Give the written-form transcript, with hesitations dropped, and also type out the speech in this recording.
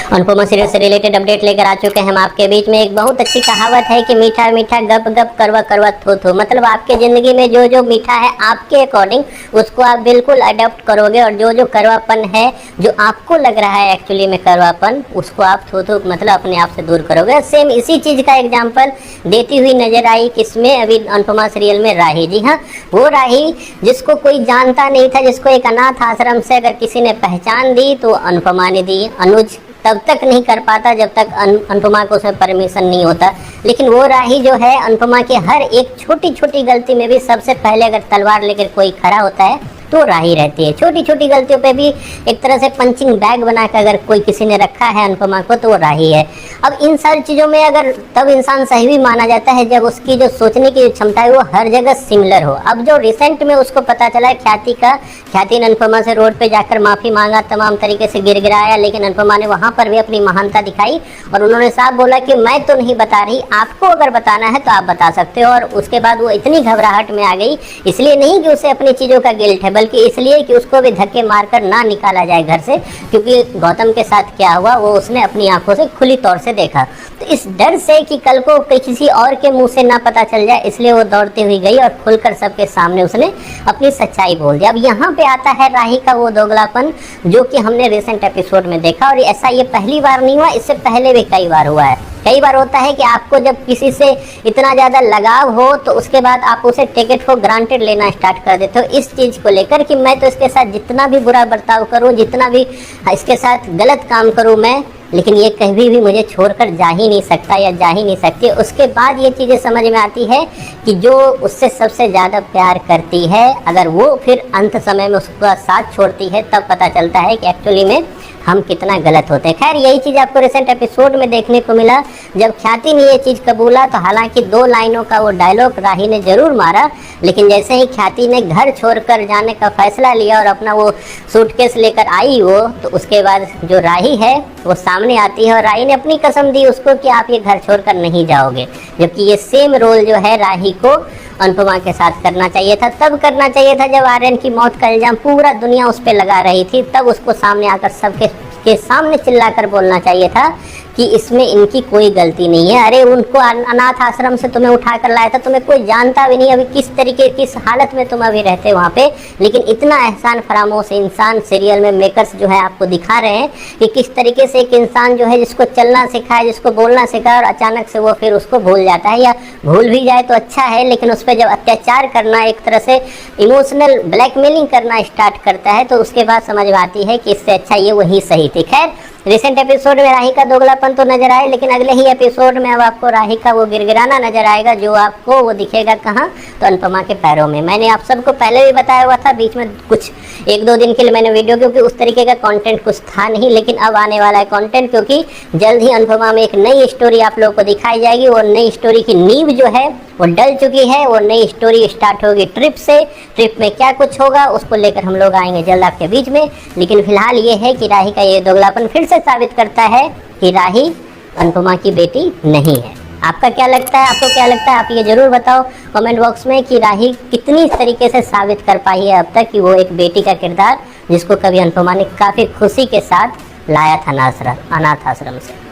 Anupama serial से related update लेकर आ चुके हैं हम आपके बीच में। एक बहुत अच्छी कहावत है कि मीठा मीठा गप गप करवा करवा थू थू। मतलब आपके ज़िंदगी में जो जो मीठा है आपके अकॉर्डिंग उसको आप बिल्कुल अडॉप्ट करोगे, और जो जो करवापन है जो आपको लग रहा है एक्चुअली में करवापन, उसको आप थू थू मतलब अपने आप से दूर करोगे। सेम इसी चीज़ का एग्जाम्पल देती हुई नजर आई किसमें, अभी अनुपमा सीरियल में राही। जी हाँ, वो राही जिसको कोई जानता नहीं था, जिसको एक अनाथ आश्रम से अगर किसी ने पहचान दी तो अनुपमा ने दी। अनुज तब तक नहीं कर पाता जब तक अनुपमा को उसमें परमिशन नहीं होता। लेकिन वो राही जो है अनुपमा के हर एक छोटी छोटी गलती में भी सबसे पहले अगर तलवार लेकर कोई खड़ा होता है तो राही रहती है। छोटी छोटी गलतियों पे भी एक तरह से पंचिंग बैग बनाकर अगर कोई किसी ने रखा है अनुपमा को तो वो राही है। अब इन सारी चीज़ों में अगर तब इंसान सही भी माना जाता है जब उसकी जो सोचने की क्षमता है वो हर जगह सिमिलर हो। अब जो रिसेंट में उसको पता चला ख्याति ने अनुपमा से रोड पे जाकर माफ़ी मांगा, तमाम तरीके से गिड़गिड़ाया, लेकिन अनुपमा ने वहाँ पर भी अपनी महानता दिखाई और उन्होंने साफ बोला कि मैं तो नहीं बता रही, आपको अगर बताना है तो आप बता सकते हो। और उसके बाद वो इतनी घबराहट में आ गई, इसलिए नहीं कि उसे अपनी चीज़ों का गिल्ट है, बल्कि इसलिए कि उसको भी धक्के मारकर ना निकाला जाए घर से, क्योंकि गौतम के साथ क्या हुआ वो उसने अपनी आंखों से खुली तौर से देखा। तो इस डर से कि कल को किसी और के मुंह से ना पता चल जाए, इसलिए वो दौड़ती हुई गई और खुलकर सबके सामने उसने अपनी सच्चाई बोल दी। अब यहाँ पे आता है राही का वो दोगलापन जो कि हमने रिसेंट एपिसोड में देखा, और ऐसा ये पहली बार नहीं हुआ, इससे पहले भी कई बार हुआ है। कई बार होता है कि आपको जब किसी से इतना ज़्यादा लगाव हो तो उसके बाद आप उसे टेक इट फॉर ग्रांटेड लेना स्टार्ट कर देते हो इस चीज़ को लेकर कि मैं तो इसके साथ जितना भी बुरा बर्ताव करूं, जितना भी इसके साथ गलत काम करूं मैं, लेकिन ये कभी भी मुझे छोड़कर जा ही नहीं सकता या जा ही नहीं सकती। उसके बाद ये चीज़ें समझ में आती है कि जो उससे सबसे ज़्यादा प्यार करती है अगर वो फिर अंत समय में उसका साथ छोड़ती है, तब पता चलता है कि एक्चुअली में हम कितना गलत होते हैं। खैर यही चीज़ आपको रिसेंट एपिसोड में देखने को मिला जब ख्याति ने ये चीज़ कबूला। तो हालांकि 2 लाइनों का वो डायलॉग राही ने ज़रूर मारा, लेकिन जैसे ही ख्याति ने घर छोड़कर जाने का फैसला लिया और अपना वो सूटकेस लेकर आई वो, तो उसके बाद जो राही है वो सामने आती है और राही ने अपनी कसम दी उसको कि आप ये घर छोड़कर नहीं जाओगे। जबकि ये सेम रोल जो है राही को अनुपमा के साथ करना चाहिए था, तब करना चाहिए था जब आर्यन की मौत का इल्ज़ाम पूरा दुनिया उस पर लगा रही थी, तब उसको सामने आकर सबके सामने चिल्लाकर बोलना चाहिए था कि इसमें इनकी कोई गलती नहीं है। अरे उनको अनाथ आश्रम से तुम्हें उठा कर लाया था, तुम्हें कोई जानता भी नहीं, अभी किस हालत में तुम अभी रहते वहाँ पे, लेकिन इतना एहसान फरामोश इंसान सीरियल में मेकर्स जो है आपको दिखा रहे हैं कि किस तरीके से एक इंसान जो है जिसको चलना सिखाए, जिसको बोलना सिखाए, और अचानक से वो फिर उसको भूल जाता है, या भूल भी जाए तो अच्छा है, लेकिन उस पर जब अत्याचार करना, एक तरह से इमोशनल ब्लैकमेलिंग करना स्टार्ट करता है, तो उसके बाद समझ में आती है कि इससे अच्छा ये वही सही थी। खैर रिसेंट एपिसोड में राही का दोगलापन तो नजर आए, लेकिन अगले ही एपिसोड में अब आपको राही का वो गिड़गिड़ाना नजर आएगा, जो आपको वो दिखेगा कहाँ, तो अनुपमा के पैरों में। मैंने आप सबको पहले भी बताया हुआ था, बीच में कुछ 1-2 दिन के लिए मैंने वीडियो, क्योंकि उस तरीके का कंटेंट कुछ था नहीं, लेकिन अब आने वाला है कंटेंट, क्योंकि जल्द ही अनुपमा में एक नई स्टोरी आप लोगों को दिखाई जाएगी। वो नई स्टोरी की नींव जो है वो डल चुकी है, वो नई स्टोरी स्टार्ट होगी ट्रिप से। ट्रिप में क्या कुछ होगा उसको लेकर हम लोग आएंगे जल्द आपके बीच में, लेकिन फिलहाल ये है कि राही का ये दोगलापन फिर से साबित करता है कि राही अनुपमा की बेटी नहीं है। आपका क्या लगता है, आपको क्या लगता है, आप ये जरूर बताओ कमेंट बॉक्स में कि राही कितनी तरीके से साबित कर पाई है अब तक कि वो एक बेटी का किरदार जिसको कभी अनुपमा ने काफ़ी खुशी के साथ लाया था अनाथ आश्रम से।